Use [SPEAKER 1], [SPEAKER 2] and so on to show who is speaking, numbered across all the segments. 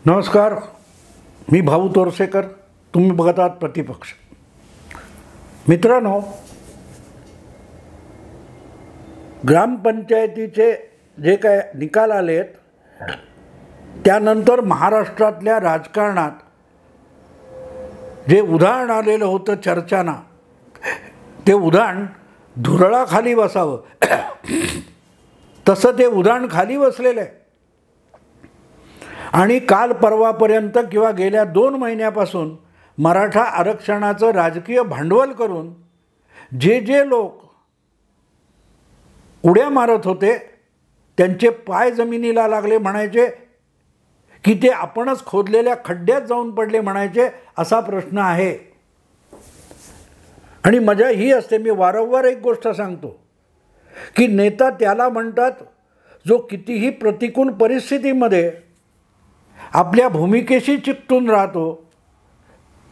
[SPEAKER 1] नमस्कार, मी भाऊ तोरसेकर. तुम्ही बघत आहात प्रतिपक्ष. मित्रांनो, ग्रामपंचायतीचे जे काय निकाल आलेत त्यानंतर महाराष्ट्रातल्या राजकारणात जे उधाण आलेलं होतं चर्चांना, ते उधाण धुरळाखाली बसावं तसं ते उधाण खाली बसलेलं आहे. आणि काल परवापर्यंत किंवा गेल्या 2 महिन्यापासून मराठा आरक्षणाचं राजकीय भांडवल करून जे लोक उड्या मारत होते त्यांचे पाय जमिनीला लागले म्हणायचे की ते आपणच खोदलेल्या खड्ड्यात जाऊन पडले म्हणायचे, असा प्रश्न आहे. आणि मजा ही असते, मी वारंवार एक गोष्ट सांगतो की नेता त्याला म्हणतात जो कितीही प्रतिकूल परिस्थितीमध्ये आपल्या भूमिकेशी चिकटून राहतो,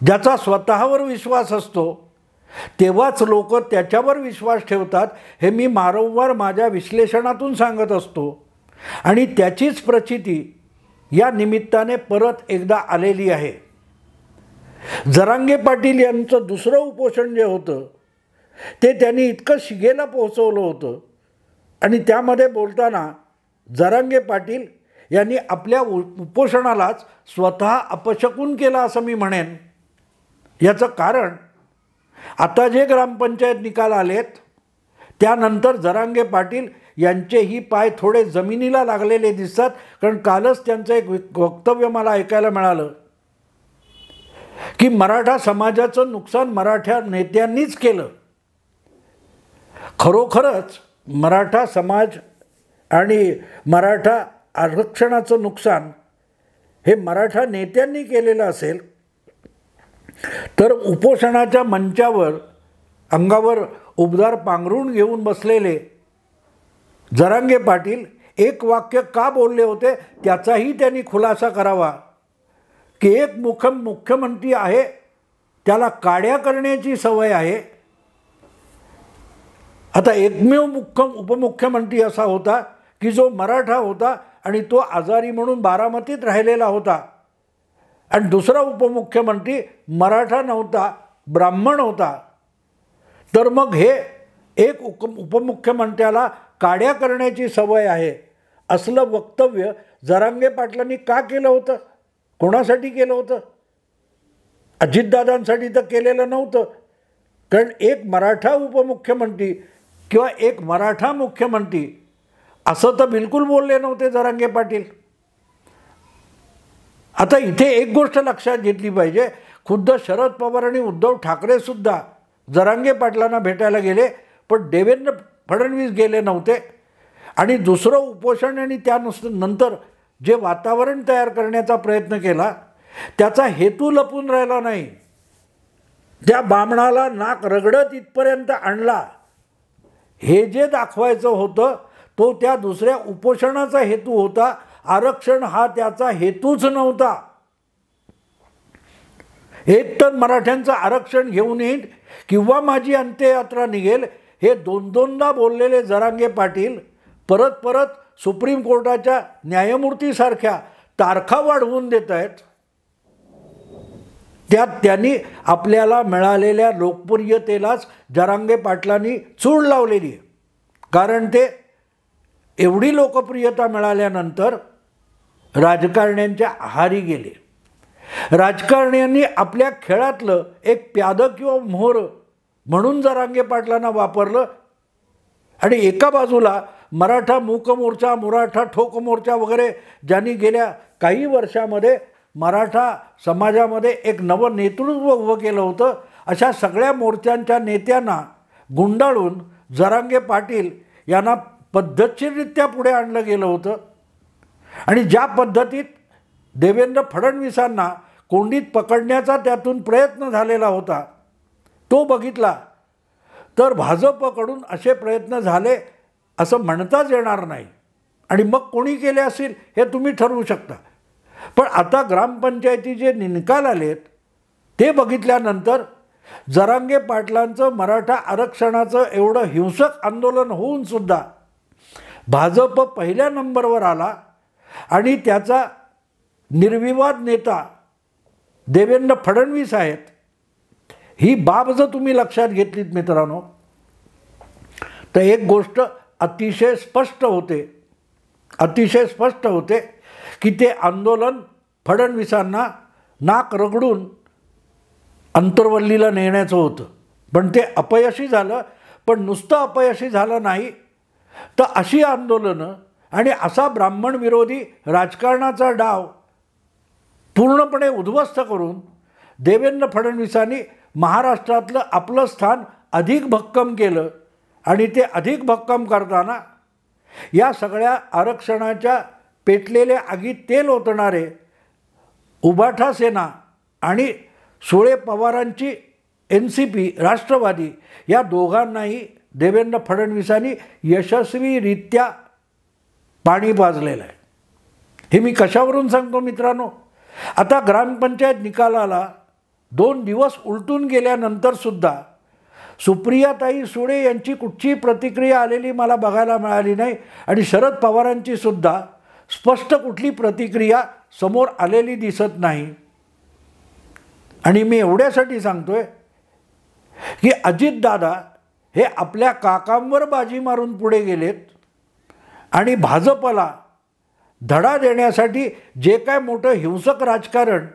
[SPEAKER 1] ज्याचा स्वतःवर विश्वास असतो, तेव्हाच लोक त्याच्यावर विश्वास ठेवतात. हे मी वारंवार माझ्या विश्लेषणातून सांगत असतो. आणि त्याचीच प्रचिती या निमित्ताने परत एकदा आलेली आहे. जरांगे पाटील यांचं दुसरं उपोषण जे होतं ते त्यांनी इतकं शिगेला पोहोचवलं होतं. आणि त्यामध्ये बोलताना जरांगे पाटील यांनी आपल्या उपोषणालाच स्वतः अपशकुन केला असं मी म्हणेन. याचं कारण आता जे ग्रामपंचायत निकाल आलेत त्यानंतर जरांगे पाटील यांचेही पाय थोडे जमिनीला लागलेले दिसतात. कारण कालच त्यांचं एक वक्तव्य मला ऐकायला मिळालं की मराठा समाजाचं नुकसान मराठा नेत्यांनीच केलं. खरोखरच मराठा समाज आणि मराठा आरक्षणाचं नुकसान हे मराठा नेत्यांनी केलेलं असेल तर उपोषणाच्या मंचावर अंगावर उबदार पांघरून घेऊन बसलेले जरांगे पाटील एक वाक्य का बोलले होते त्याचाही त्यांनी खुलासा करावा की एक मुख्यमंत्री आहे त्याला काड्या करण्याची सवय आहे. आता एकमेव उपमुख्यमंत्री असा होता की जो मराठा होता आणि तो आजारी म्हणून बारामतीत राहिलेला होता. आणि दुसरा उपमुख्यमंत्री मराठा नव्हता, ब्राह्मण होता. तर मग हे एक उपमुख्यमंत्र्याला काड्या करण्याची सवय आहे असलं वक्तव्य जरांगे पाटलांनी का केलं होतं? कोणासाठी केलं होतं? अजितदादांसाठी तर केलेलं नव्हतं. कारण एक मराठा उपमुख्यमंत्री किंवा एक मराठा मुख्यमंत्री असं तर बिलकुल बोलले नव्हते जरांगे पाटील. आता इथे एक गोष्ट लक्षात घेतली पाहिजे, खुद्द शरद पवार आणि उद्धव ठाकरेसुद्धा जरांगे पाटलांना भेटायला गेले, पण देवेंद्र फडणवीस गेले नव्हते. आणि दुसरं उपोषण आणि त्यानंतर जे वातावरण तयार करण्याचा प्रयत्न केला त्याचा हेतू लपून राहिला नाही. त्या बामणाला नाक रगडत इथपर्यंत आणला. हे जे दाखवायचं होतं तो त्या दुसऱ्या उपोषणाचा हेतू होता. आरक्षण हा त्याचा हेतूच नव्हता. एक तर मराठ्यांचं आरक्षण घेऊन येईल किंवा माझी अंत्ययात्रा निघेल हे दोनदा बोललेले जरांगे पाटील परत सुप्रीम कोर्टाच्या न्यायमूर्तीसारख्या तारखा वाढवून देत आहेत. त्यात त्यांनी आपल्याला मिळालेल्या लोकप्रियतेलाच जरांगे पाटलांनी चूड लावलेली आहे. कारण ते एवढी लोकप्रियता मिळाल्यानंतर राजकारण्यांच्या आहारी गेले. राजकारण्यांनी आपल्या खेळातलं एक प्यादं किंवा मोहर म्हणून जरांगे पाटलांना वापरलं. आणि एका बाजूला मराठा मूक मोर्चा, मराठा ठोक मोर्चा वगैरे ज्यांनी गेल्या काही वर्षामध्ये मराठा समाजामध्ये एक नवं नेतृत्व उभं केलं होतं, अशा सगळ्या मोर्चांच्या नेत्यांना गुंडाळून जरांगे पाटील यांना पद्धतशीररित्या पुढे आणलं गेलं होतं. आणि ज्या पद्धतीत देवेंद्र फडणवीसांना कोंडीत पकडण्याचा त्यातून प्रयत्न झालेला होता तो बघितला तर भाजपकडून असे प्रयत्न झाले असं म्हणताच येणार नाही. आणि मग कोणी केले असतील हे तुम्ही ठरवू शकता. पण आता ग्रामपंचायतीचे निकाल आलेत ते बघितल्यानंतर जरांगे पाटलांचं मराठा आरक्षणाचं एवढं हिंसक आंदोलन होऊन सुद्धा भाजप पहिल्या नंबरवर आला आणि त्याचा निर्विवाद नेता देवेंद्र फडणवीस आहेत, ही बाब जर तुम्ही लक्षात घेतलीत मित्रांनो, तर एक गोष्ट अतिशय स्पष्ट होते की ते आंदोलन फडणवीसांना नाक रगडून अंतर्वल्लीला नेण्याचं होतं. पण ते अपयशी झालं. पण नुसतं अपयशी झालं नाही, तर अशी आंदोलनं आणि असा ब्राह्मण विरोधी राजकारणाचा डाव पूर्णपणे उद्ध्वस्त करून देवेंद्र फडणवीसांनी महाराष्ट्रातलं आपलं स्थान अधिक भक्कम केलं. आणि ते अधिक भक्कम करताना या सगळ्या आरक्षणाच्या पेटलेल्या आगीत तेल ओतणारे उबाठा सेना आणि सुळे पवारांची NCP राष्ट्रवादी या दोघांनाही देवेंद्र फडणवीसांनी यशस्वीरित्या पाणी पाजलेलं आहे. हे मी कशावरून सांगतो मित्रांनो, आता ग्रामपंचायत निकालाला 2 दिवस उलटून गेल्यानंतरसुद्धा सुप्रियाताई सुळे यांची कुठची प्रतिक्रिया आलेली मला बघायला मिळाली नाही. आणि शरद पवारांची सुद्धा स्पष्ट कुठली प्रतिक्रिया समोर आलेली दिसत नाही. आणि मी एवढ्यासाठी सांगतोय की अजितदादा हे आपल्या काकांवर बाजी मारून पुढे गेलेत आणि भाजपला धडा देण्यासाठी जे काय मोठं हिंसक राजकारण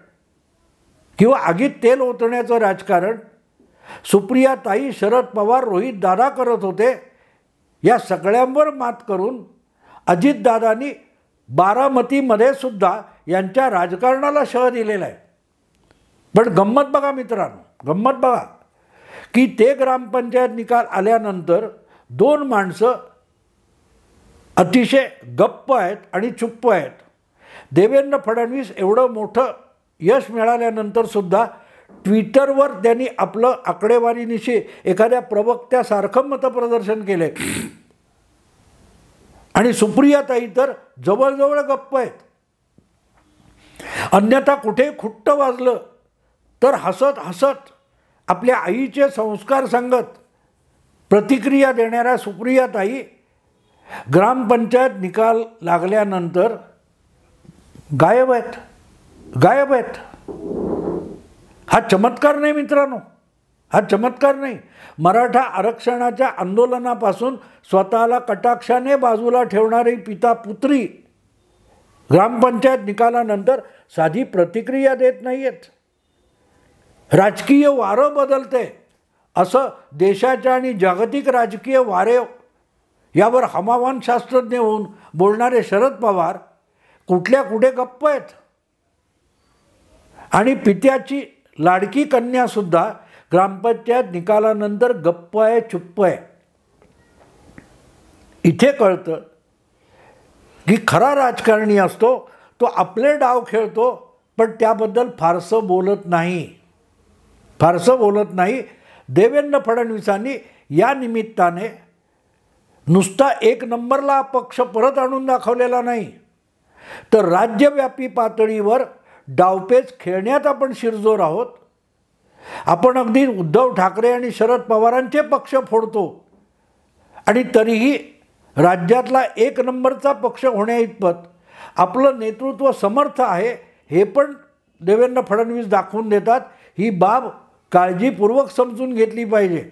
[SPEAKER 1] किंवा आगीत तेल ओतण्याचं राजकारण सुप्रियाताई, शरद पवार, रोहित दादा करत होते, या सगळ्यांवर मात करून अजितदादांनी बारामतीमध्ये सुद्धा यांच्या राजकारणाला शह दिलेला आहे. पण गंमत बघा मित्रांनो, गंमत बघा की ते ग्रामपंचायत निकाल आल्यानंतर 2 माणसं अतिशय गप्प आहेत आणि चुप्प आहेत. देवेंद्र फडणवीस एवढं मोठं यश मिळाल्यानंतरसुद्धा ट्विटरवर त्यांनी आपलं आकडेवारीनिशी एखाद्या प्रवक्त्यासारखं मतप्रदर्शन केलं आहे. आणि सुप्रियाताई तर जवळजवळ गप्प आहेत. अन्यथा कुठे खुट्ट वाजलं तर हसत हसत आपल्या आईचे संस्कार सांगत प्रतिक्रिया देणाऱ्या सुप्रियाताई ग्रामपंचायत निकाल लागल्यानंतर गायब आहेत. हा चमत्कार नाही मित्रांनो, हा चमत्कार नाही. मराठा आरक्षणाच्या आंदोलनापासून स्वतःला कटाक्षाने बाजूला ठेवणारी पिता पुत्री ग्रामपंचायत निकालानंतर साधी प्रतिक्रिया देत नाही आहेत. राजकीय वारं बदलते असं देशाच्या आणि जागतिक राजकीय वारे यावर हवामान शास्त्रज्ञ होऊन बोलणारे शरद पवार कुठल्या कुठे गप्प आहेत. आणि पित्याची लाडकी कन्यासुद्धा ग्रामपंचायत निकालानंतर गप्प आहे, चुप्प आहे. इथे कळतं की खरा राजकारणी असतो तो आपले डाव खेळतो, पण त्याबद्दल फारसं बोलत नाही. देवेंद्र फडणवीसांनी या निमित्ताने नुसता 1 नंबरला पक्ष परत आणून दाखवलेला नाही, तर राज्यव्यापी पातळीवर डावपेच खेळण्यात आपण शिरजोर आहोत. आपण अगदी उद्धव ठाकरे आणि शरद पवारांचे पक्ष फोडतो आणि तरीही राज्यातला 1 नंबरचा पक्ष होण्याइतपत आपलं नेतृत्व समर्थ आहे हे पण देवेंद्र फडणवीस दाखवून देतात. ही बाब काळजीपूर्वक समजून घेतली पाहिजे.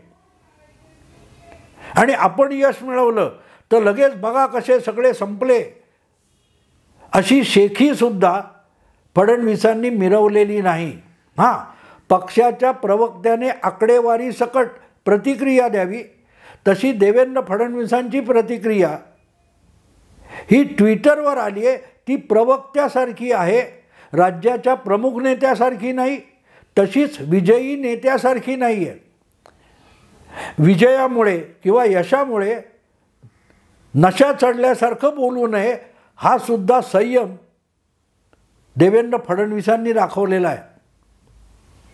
[SPEAKER 1] आणि आपण यश मिळवलं तर लगेच बघा कसे सगळे संपले अशी शेखीसुद्धा फडणवीसांनी मिरवलेली नाही. हां, पक्षाच्या प्रवक्त्याने आकडेवारी सकट प्रतिक्रिया द्यावी, तशी देवेंद्र फडणवीसांची प्रतिक्रिया ही ट्विटरवर आली आहे. ती प्रवक्त्यासारखी आहे, राज्याच्या प्रमुख नेत्यासारखी नाही, तशीच विजयी नेत्यासारखी नाही आहे. विजयामुळे किंवा यशामुळे नशा चढल्यासारखं बोलू नये, हा सुद्धा संयम देवेंद्र फडणवीसांनी दाखवलेला आहे.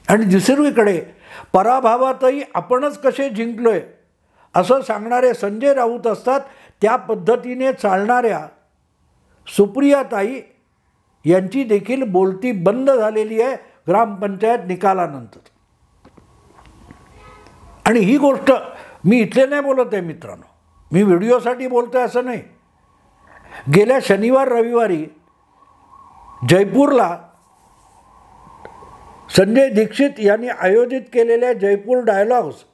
[SPEAKER 1] आणि दुसरीकडे पराभवातही आपणच कसे जिंकलोय असं सांगणारे संजय राऊत असतात. त्या पद्धतीने चालणाऱ्या सुप्रियाताई यांची देखील बोलती बंद झालेली आहे ग्रामपंचायत निकालानंतर. आणि ही गोष्ट मी इथले नाही बोलत आहे मित्रांनो, मी व्हिडिओसाठी बोलतो आहे असं नाही. गेल्या शनिवार रविवारी जयपूरला संजय दीक्षित यांनी आयोजित केलेल्या जयपूर डायलॉग्स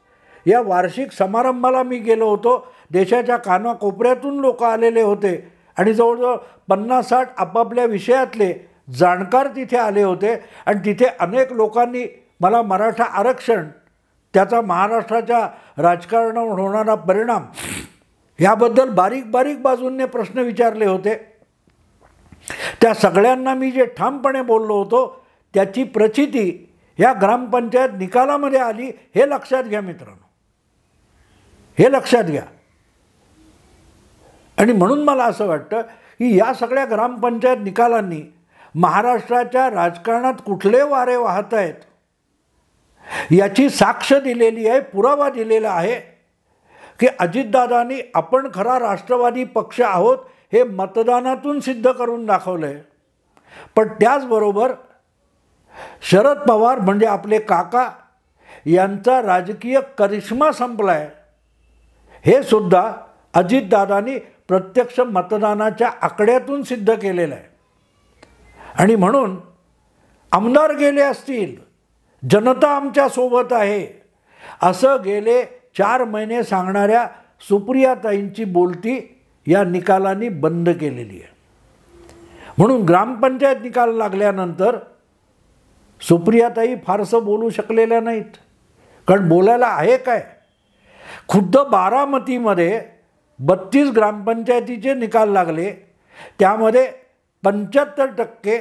[SPEAKER 1] या वार्षिक समारंभाला मी गेलो होतो. देशाच्या कानाकोपऱ्यातून लोक आलेले होते आणि जवळजवळ 50-60 आपापल्या विषयातले जाणकार तिथे आले होते. आणि तिथे अनेक लोकांनी मला मराठा आरक्षण, त्याचा महाराष्ट्राच्या राजकारणावर होणारा परिणाम याबद्दल बारीक बारीक बाजूंनी प्रश्न विचारले होते. त्या सगळ्यांना मी जे ठामपणे बोललो होतो त्याची प्रचिती या ग्रामपंचायत निकालामध्ये आली, हे लक्षात घ्या मित्रांनो, हे लक्षात घ्या. आणि म्हणून मला असं वाटतं की या सगळ्या ग्रामपंचायत निकालांनी महाराष्ट्राच्या राजकारणात कुठले वारे वाहत आहेत याची साक्ष दिलेली आहे, पुरावा दिलेला आहे की अजितदादांनी आपण खरा राष्ट्रवादी पक्ष आहोत हे मतदानातून सिद्ध करून दाखवलं आहे. पण त्याचबरोबर शरद पवार म्हणजे आपले काका यांचा राजकीय करिश्मा संपला आहे हे सुद्धा अजितदादांनी प्रत्यक्ष मतदानाच्या आकड्यातून सिद्ध केलेलं आहे. आणि म्हणून आमदार गेले असतील, जनता आमच्यासोबत आहे असं गेले 4 महिने सांगणाऱ्या सुप्रियाताईंची बोलती या निकालांनी बंद केलेली आहे. म्हणून ग्रामपंचायत निकाल लागल्यानंतर सुप्रियाताई फारसं बोलू शकलेल्या नाहीत, कारण बोलायला आहे काय. खुद्द बारामतीमध्ये 32 ग्रामपंचायतीचे निकाल लागले, त्यामध्ये 75%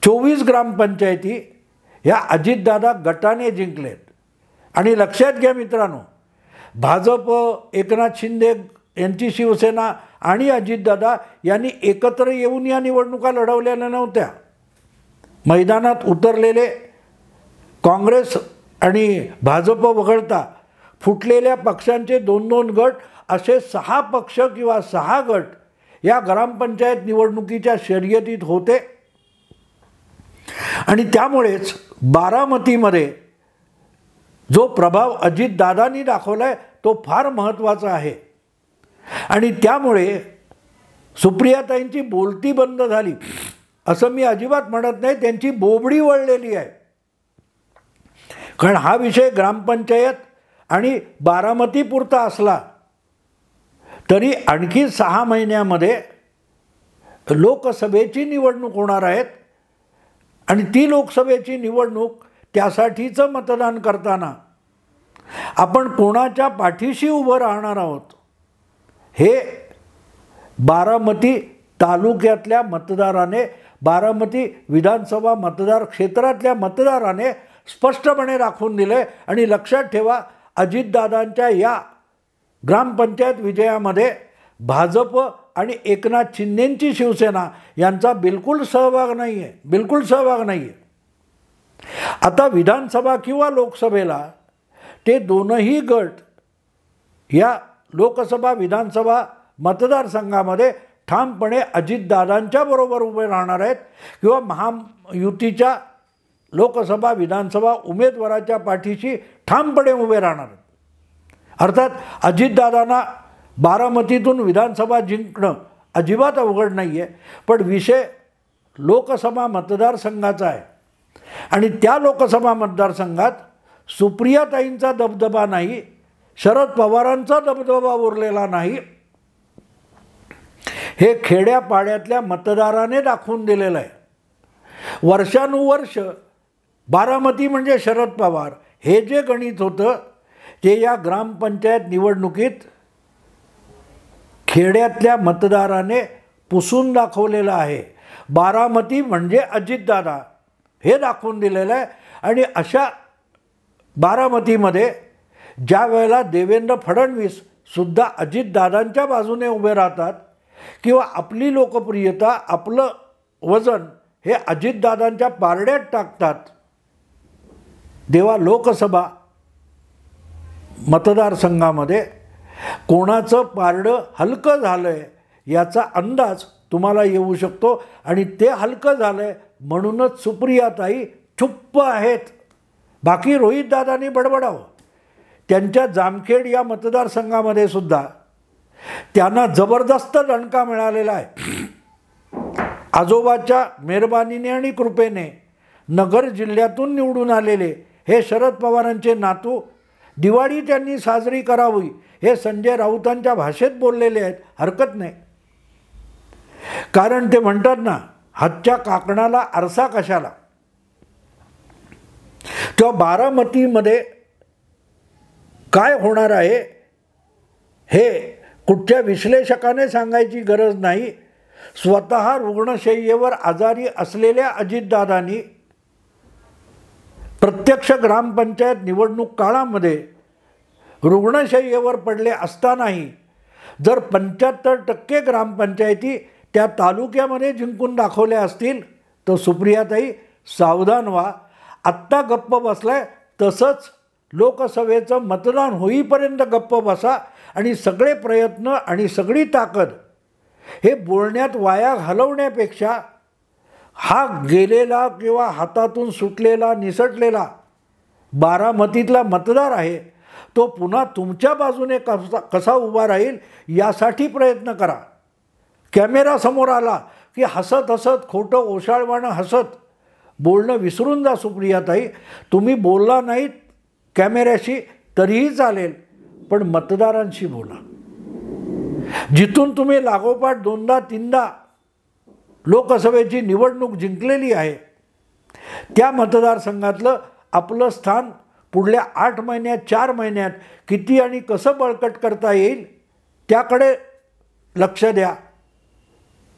[SPEAKER 1] 24 ग्रामपंचायती ह्या अजितदादा गटाने जिंकलेत. आणि लक्षात घ्या मित्रांनो, भाजप, एकनाथ शिंदे यांची शिवसेना आणि अजितदादा यांनी एकत्र येऊन या निवडणुका लढवलेल्या नव्हत्या. मैदानात उतरलेले काँग्रेस आणि भाजप वगळता फुटलेल्या पक्षांचे 2-2 गट असे 6 पक्ष किंवा 6 गट या ग्रामपंचायत निवडणुकीच्या शर्यतीत होते. आणि त्यामुळेच बारामतीमध्ये जो प्रभाव अजितदादांनी दाखवला आहे तो फार महत्त्वाचा आहे. आणि त्यामुळे सुप्रियाताईंची बोलती बंद झाली असं मी अजिबात म्हणत नाही, त्यांची बोबडी वळलेली आहे. कारण हा विषय ग्रामपंचायत आणि बारामतीपुरता असला तरी आणखी 6 महिन्यामध्ये लोकसभेची निवडणूक होणार आहेत. आणि ती लोकसभेची निवडणूक त्यासाठीचं मतदान करताना आपण कोणाच्या पाठीशी उभं राहणार आहोत हे बारामती तालुक्यातल्या मतदाराने, बारामती विधानसभा मतदार क्षेत्रातल्या मतदाराने स्पष्टपणे दाखवून दिले. आणि लक्षात ठेवा, अजितदादांच्या या ग्रामपंचायत विजयामध्ये भाजप आणि एकनाथ शिंदेंची शिवसेना यांचा बिलकुल सहभाग नाही आहे, बिलकुल सहभाग नाही आहे. आता विधानसभा किंवा लोकसभेला ते दोनही गट या लोकसभा विधानसभा मतदारसंघामध्ये ठामपणे अजितदादांच्या बरोबर उभे राहणार आहेत किंवा महायुतीच्या लोकसभा विधानसभा उमेदवाराच्या पाठीशी ठामपणे उभे राहणार आहेत. अर्थात अजितदादांना बारामतीतून विधानसभा जिंकणं अजिबात अवघड नाही आहे, पण विषय लोकसभा मतदारसंघाचा आहे. आणि त्या लोकसभा मतदारसंघात सुप्रियाताईंचा दबदबा नाही, शरद पवारांचा दबदबा उरलेला नाही, हे खेड्यापाड्यातल्या मतदाराने दाखवून दिलेलं आहे. वर्षानुवर्ष बारामती म्हणजे शरद पवार हे जे गणित होतं ते या ग्रामपंचायत निवडणुकीत खेड्यातल्या मतदाराने पुसून दाखवलेलं आहे. बारामती म्हणजे अजितदादा हे दाखवून दिलेलं आहे. आणि अशा बारामतीमध्ये ज्या वेळेला देवेंद्र फडणवीस सुद्धा अजितदादांच्या बाजूने उभे राहतात किंवा आपली लोकप्रियता, आपलं वजन हे अजितदादांच्या पारड्यात टाकतात, तेव्हा लोकसभा मतदारसंघामध्ये कोणाचं पारडं हलकं झालं आहे याचा अंदाज तुम्हाला येऊ शकतो. आणि ते हलकं झालं आहे म्हणूनच सुप्रियाताई चुप्प आहेत. बाकी रोहितदादांनी बडबडावं. त्यांच्या जामखेड या मतदारसंघामध्ये सुद्धा त्यांना जबरदस्त दणका मिळालेला आहे. आजोबाच्या मेहरबानीने आणि कृपेने नगर जिल्ह्यातून निवडून आलेले हे शरद पवारांचे नातू दिवाळी त्यांनी साजरी करावी हे संजय राऊतांच्या भाषेत बोललेले आहेत, हरकत नाही. कारण ते म्हणतात ना, हातच्या काकणाला आरसा कशाला. तेव्हा बारामतीमध्ये काय होणार आहे हे कुठच्या विश्लेषकाने सांगायची गरज नाही. स्वतः रुग्णशय्येवर आजारी असलेल्या अजितदादांनी प्रत्यक्ष ग्रामपंचायत निवडणूक काळामध्ये रुग्णशय्येवर पडले असतानाही जर 75% ग्रामपंचायती त्या तालुक्यामध्ये जिंकून दाखवल्या असतील तर सुप्रियाताई सावधान व्हा. आत्ता गप्प बसलाय तसंच लोकसभेचं मतदान होईपर्यंत गप्प बसा आणि सगळे प्रयत्न आणि सगळी ताकद हे बोलण्यात वाया घालवण्यापेक्षा हा गेलेला किंवा हातातून सुटलेला निसटलेला बारामतीतला मतदार आहे तो पुन्हा तुमच्या बाजूने कसा उभा राहील यासाठी प्रयत्न करा. कॅमेरा समोर आला की हसत हसत खोटं ओशाळवाणं हसत बोलणं विसरून जा. सुप्रियाताई, तुम्ही बोलला नाहीत कॅमेऱ्याशी तरीही चालेल, पण मतदारांशी बोला. जिथून तुम्ही लागोपाठ 2दा-3दा लोकसभेची निवडणूक जिंकलेली आहे त्या मतदारसंघातलं आपलं स्थान पुढल्या 8 महिन्यात 4 महिन्यात किती आणि कसं बळकट करता येईल त्याकडे लक्ष द्या.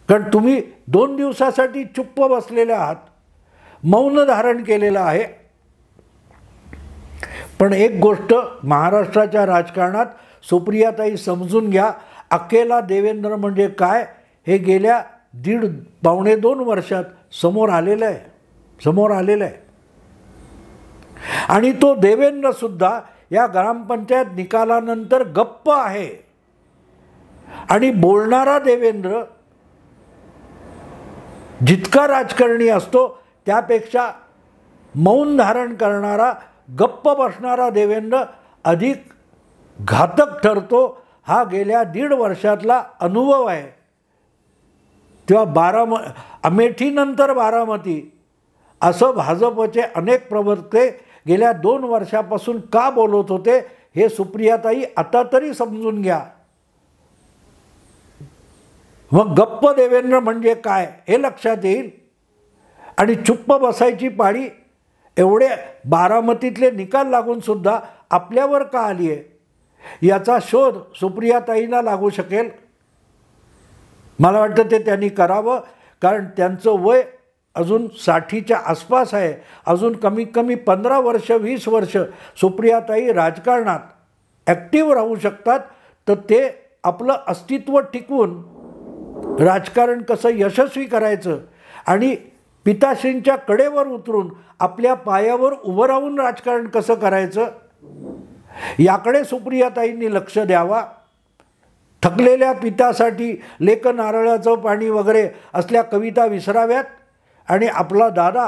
[SPEAKER 1] कारण तुम्ही 2 दिवसासाठी चुप्प बसलेले आहात, मौन धारण केलेलं आहे. पण एक गोष्ट महाराष्ट्राच्या राजकारणात सुप्रियाताई समजून घ्या, अकेला देवेंद्र म्हणजे काय हे गेल्या 1.5-2 वर्षात समोर आलेलं आहे. आणि तो देवेंद्रसुद्धा या ग्रामपंचायत निकालानंतर गप्प आहे. आणि बोलणारा देवेंद्र जितका राजकारणी असतो त्यापेक्षा मौन धारण करणारा गप्प बसणारा देवेंद्र अधिक घातक ठरतो. हा गेल्या 1.5 वर्षातला अनुभव आहे. तेव्हा अमेठीनंतर बारामती असं भाजपचे अनेक प्रवक्ते गेल्या 2 वर्षापासून का बोलत होते हे सुप्रियाताई आता तरी समजून घ्या. मग गप्प देवेंद्र म्हणजे काय हे लक्षात येईल. आणि चुप्प बसायची पाळी एवढे बारामतीतले निकाल लागून सुद्धा आपल्यावर का आली आहे याचा शोध सुप्रियाताईंना लागू शकेल. मला वाटतं ते त्यांनी करावं, कारण त्यांचं वय अजून 60च्या आसपास आहे. अजून कमीत कमी 15 वर्ष 20 वर्ष सुप्रियाताई राजकारणात ॲक्टिव्ह राहू शकतात. तर ते आपलं अस्तित्व टिकवून राजकारण कसं यशस्वी करायचं आणि पिताश्रींच्या कडेवर उतरून आपल्या पायावर उभं राहून राजकारण कसं करायचं याकडे सुप्रियाताईंनी लक्ष द्यावा. थकलेल्या पितासाठी लेक नारळाचं पाणी वगैरे असल्या कविता विसराव्यात आणि आपला दादा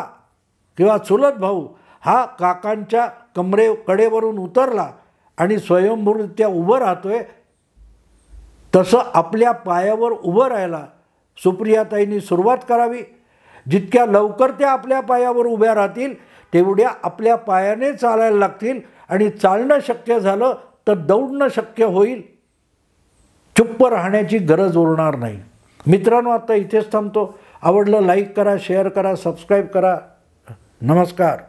[SPEAKER 1] किंवा चुलत भाऊ हा काकांच्या कडेवरून उतरला आणि स्वयंभूरित्या उभं राहतोय तसं आपल्या पायावर उभं राहायला सुप्रियाताईंनी सुरुवात करावी. जितक्या लवकर त्या आपल्या पायावर उभ्या राहतील तेवढ्या आपल्या पायाने चालायला लागतील आणि चालणं शक्य झालं तर दौडणं शक्य होईल. चुप्प राहण्याची गरज उरणार नाही. मित्रांनो, आता इथेच थांबतो. आवडलं लाईक करा, शेअर करा, सबस्क्राईब करा. नमस्कार.